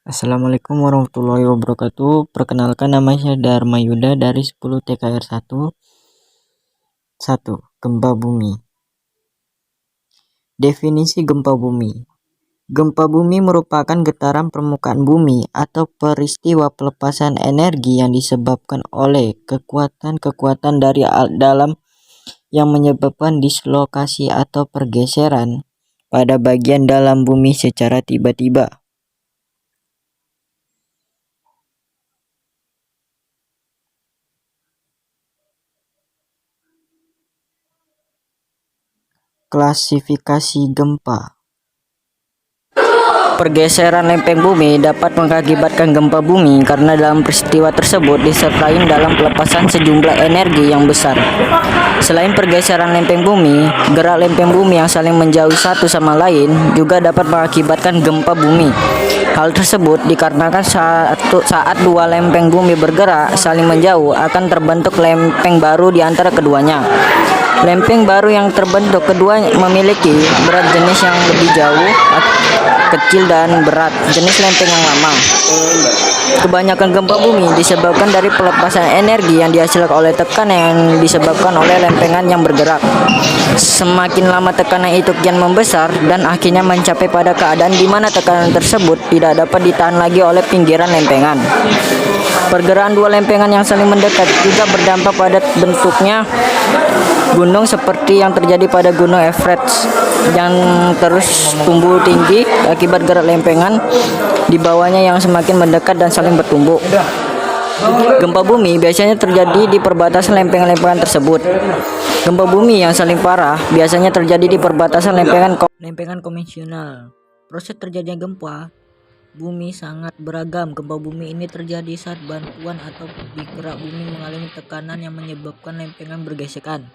Assalamualaikum warahmatullahi wabarakatuh. Perkenalkan, nama saya Dharma Yuda dari 10 TKR 1. 1. Gempa bumi. Definisi gempa bumi. Gempa bumi merupakan getaran permukaan bumi atau peristiwa pelepasan energi yang disebabkan oleh kekuatan-kekuatan dari dalam yang menyebabkan dislokasi atau pergeseran pada bagian dalam bumi secara tiba-tiba. Klasifikasi gempa. Pergeseran lempeng bumi dapat mengakibatkan gempa bumi karena dalam peristiwa tersebut disertai dalam pelepasan sejumlah energi yang besar. Selain pergeseran lempeng bumi, gerak lempeng bumi yang saling menjauhi satu sama lain juga dapat mengakibatkan gempa bumi. Hal tersebut dikarenakan saat dua lempeng bumi bergerak saling menjauh akan terbentuk lempeng baru di antara keduanya. Lempeng baru yang terbentuk kedua memiliki berat jenis yang lebih jauh, kecil dan berat jenis lempeng yang lama. Kebanyakan gempa bumi disebabkan dari pelepasan energi yang dihasilkan oleh tekanan yang disebabkan oleh lempengan yang bergerak. Semakin lama tekanan itu kian membesar dan akhirnya mencapai pada keadaan di mana tekanan tersebut tidak dapat ditahan lagi oleh pinggiran lempengan. Pergerakan dua lempengan yang saling mendekat juga berdampak pada bentuknya gunung seperti yang terjadi pada Gunung Everest yang terus tumbuh tinggi akibat gerak lempengan di bawahnya yang semakin mendekat dan saling bertumbuk. Gempa bumi biasanya terjadi di perbatasan lempengan-lempengan tersebut. Gempa bumi yang saling parah biasanya terjadi di perbatasan lempengan konvensional. Proses terjadinya gempa bumi sangat beragam. Gempa bumi ini terjadi saat bantuan atau gerak bumi mengalami tekanan yang menyebabkan lempengan bergesekan.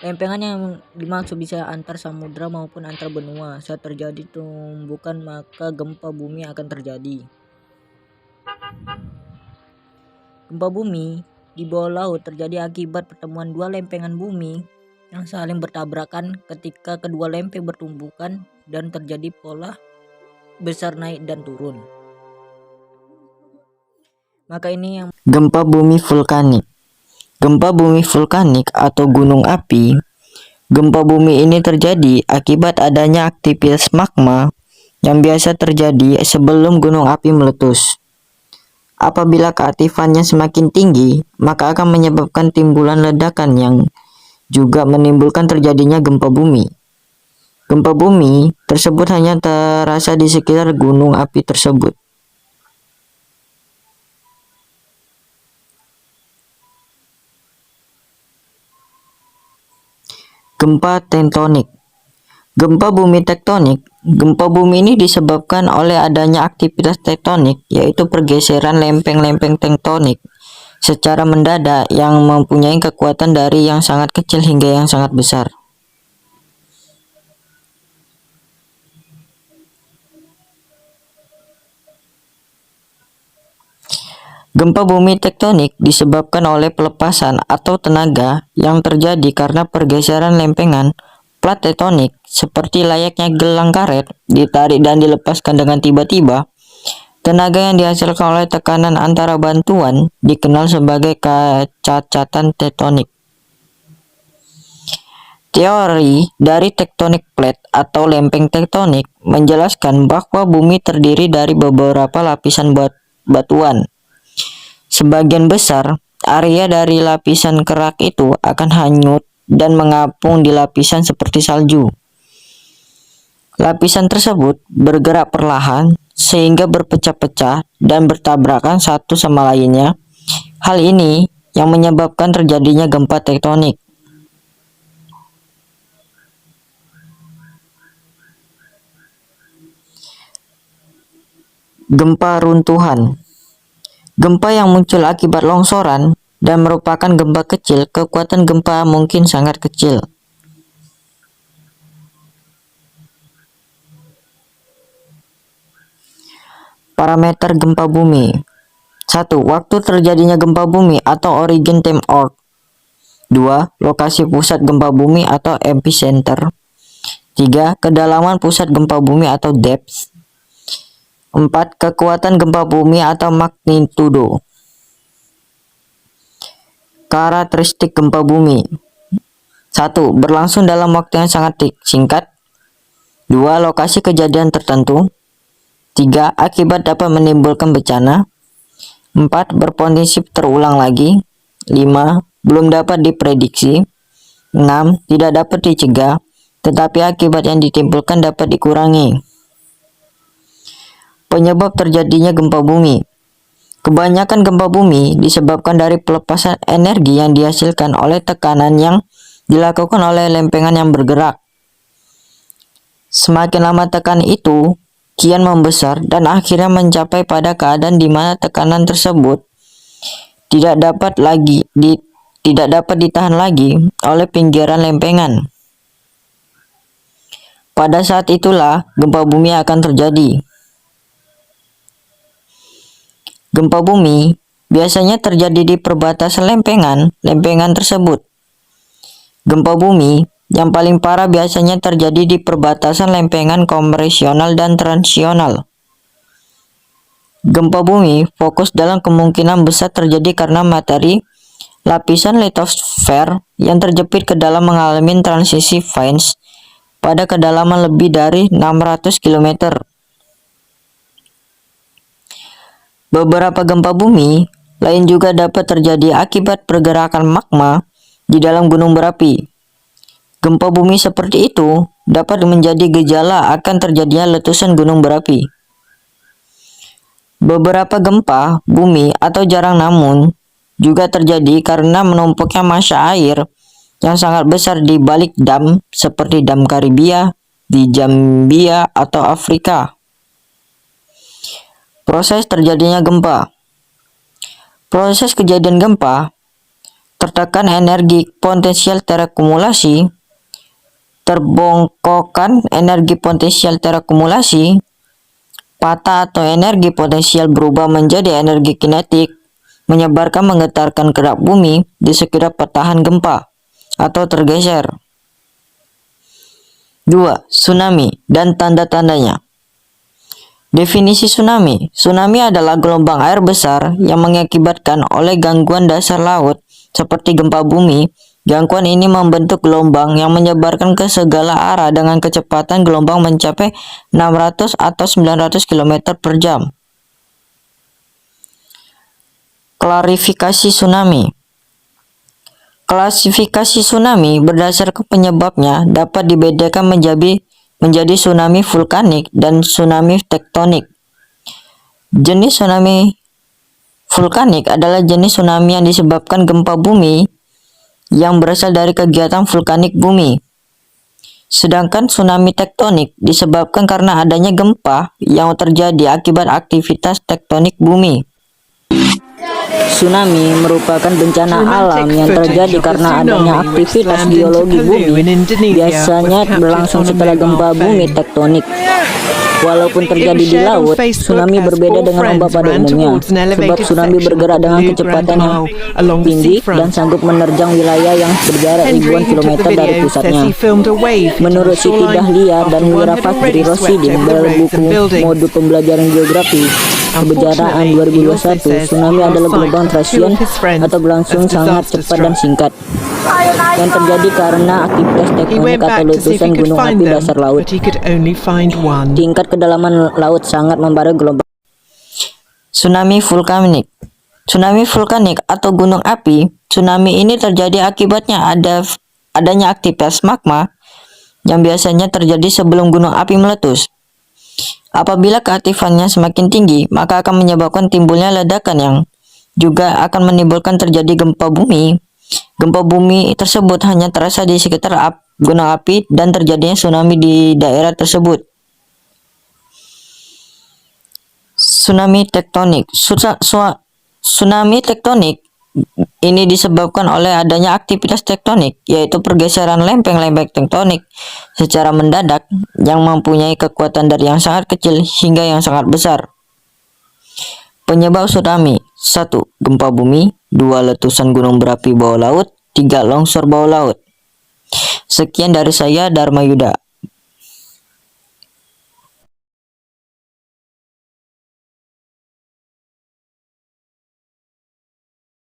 Lempengan yang dimaksud bisa antar samudra maupun antar benua. Saat terjadi tumbukan maka gempa bumi akan terjadi. Gempa bumi di bawah laut terjadi akibat pertemuan dua lempengan bumi yang saling bertabrakan ketika kedua lempeng bertumbukan dan terjadi pola besar naik dan turun. Maka ini yang gempa bumi vulkanik. Gempa bumi vulkanik atau gunung api. Gempa bumi ini terjadi akibat adanya aktivitas magma yang biasa terjadi sebelum gunung api meletus. Apabila keaktifannya semakin tinggi, maka akan menyebabkan timbulan ledakan yang juga menimbulkan terjadinya gempa bumi. Gempa bumi tersebut hanya terasa di sekitar gunung api tersebut. Gempa tektonik. Gempa bumi tektonik. Gempa bumi ini disebabkan oleh adanya aktivitas tektonik, yaitu pergeseran lempeng-lempeng tektonik secara mendadak yang mempunyai kekuatan dari yang sangat kecil hingga yang sangat besar. Gempa bumi tektonik disebabkan oleh pelepasan atau tenaga yang terjadi karena pergeseran lempengan plat tektonik seperti layaknya gelang karet ditarik dan dilepaskan dengan tiba-tiba. Tenaga yang dihasilkan oleh tekanan antara bantuan dikenal sebagai kecacatan tektonik. Teori dari tektonik plate atau lempeng tektonik menjelaskan bahwa bumi terdiri dari beberapa lapisan batuan. Sebagian besar area dari lapisan kerak itu akan hanyut dan mengapung di lapisan seperti salju. Lapisan tersebut bergerak perlahan sehingga berpecah-pecah dan bertabrakan satu sama lainnya. Hal ini yang menyebabkan terjadinya gempa tektonik. Gempa runtuhan. Gempa yang muncul akibat longsoran dan merupakan gempa kecil, kekuatan gempa mungkin sangat kecil. Parameter gempa bumi. 1. Waktu terjadinya gempa bumi atau origin time org. 2. Lokasi pusat gempa bumi atau epicenter. 3. Kedalaman pusat gempa bumi atau depth. 4. Kekuatan gempa bumi atau magnitudo. Karakteristik gempa bumi. 1. Berlangsung dalam waktu yang sangat singkat. 2. Lokasi kejadian tertentu. 3. Akibat dapat menimbulkan bencana. 4. Berpotensi terulang lagi. 5. Belum dapat diprediksi. 6. Tidak dapat dicegah, tetapi akibat yang ditimbulkan dapat dikurangi. Penyebab terjadinya gempa bumi. Kebanyakan gempa bumi disebabkan dari pelepasan energi yang dihasilkan oleh tekanan yang dilakukan oleh lempengan yang bergerak. Semakin lama tekanan itu kian membesar dan akhirnya mencapai pada keadaan di mana tekanan tersebut tidak dapat ditahan lagi oleh pinggiran lempengan. Pada saat itulah gempa bumi akan terjadi. Gempa bumi biasanya terjadi di perbatasan lempengan tersebut. Gempa bumi yang paling parah biasanya terjadi di perbatasan lempengan konvensional dan transisional. Gempa bumi fokus dalam kemungkinan besar terjadi karena materi lapisan litosfer yang terjepit ke dalam mengalami transisi phase pada kedalaman lebih dari 600 km. Beberapa gempa bumi lain juga dapat terjadi akibat pergerakan magma di dalam gunung berapi. Gempa bumi seperti itu dapat menjadi gejala akan terjadinya letusan gunung berapi. Beberapa gempa bumi atau jarang namun juga terjadi karena menumpuknya massa air yang sangat besar di balik dam seperti dam Karibia di Zambia atau Afrika. Proses terjadinya gempa. Proses kejadian gempa, tertekan energi potensial terakumulasi, terbongkokan energi potensial terakumulasi, patah atau energi potensial berubah menjadi energi kinetik, menyebarkan menggetarkan gerak bumi di sekitar patahan gempa atau tergeser. 2. Tsunami dan tanda-tandanya. Definisi tsunami. Tsunami adalah gelombang air besar yang mengakibatkan oleh gangguan dasar laut seperti gempa bumi. Gangguan ini membentuk gelombang yang menyebarkan ke segala arah dengan kecepatan gelombang mencapai 600 atau 900 km per jam. Klasifikasi tsunami. Klasifikasi tsunami berdasarkan penyebabnya dapat dibedakan menjadi tsunami vulkanik dan tsunami tektonik. Jenis tsunami vulkanik adalah jenis tsunami yang disebabkan gempa bumi yang berasal dari kegiatan vulkanik bumi. Sedangkan tsunami tektonik disebabkan karena adanya gempa yang terjadi akibat aktivitas tektonik bumi. Tsunami merupakan bencana alam yang terjadi karena adanya aktivitas geologi bumi, biasanya berlangsung setelah gempa bumi tektonik. Walaupun terjadi di laut, tsunami berbeda dengan ombak pada umumnya, sebab tsunami bergerak dengan kecepatan yang tinggi dan sanggup menerjang wilayah yang berjarak ribuan kilometer dari pusatnya. Menurut Siti Dahlia dan Mira Fajri Rosidin dalam buku Modul Pembelajaran Geografi Kebencanaan 2021, tsunami adalah gelombang transient atau berlangsung sangat cepat dan singkat yang terjadi karena aktivitas tektonik atau letusan gunung api dasar laut. Tingkat kedalaman laut sangat mempengaruhi gelombang. Tsunami vulkanik. Tsunami vulkanik atau gunung api. Tsunami ini terjadi akibatnya adanya aktivitas magma yang biasanya terjadi sebelum gunung api meletus. Apabila keaktifannya semakin tinggi, maka akan menyebabkan timbulnya ledakan yang juga akan menimbulkan terjadi gempa bumi. Gempa bumi tersebut hanya terasa di sekitar gunung api dan terjadinya tsunami di daerah tersebut. Tsunami tektonik. Tsunami tektonik ini disebabkan oleh adanya aktivitas tektonik, yaitu pergeseran lempeng-lempeng tektonik secara mendadak yang mempunyai kekuatan dari yang sangat kecil hingga yang sangat besar. Penyebab tsunami: 1. Gempa bumi. 2. Letusan gunung berapi bawah laut. 3. Longsor bawah laut. Sekian dari saya, Dharma Yuda.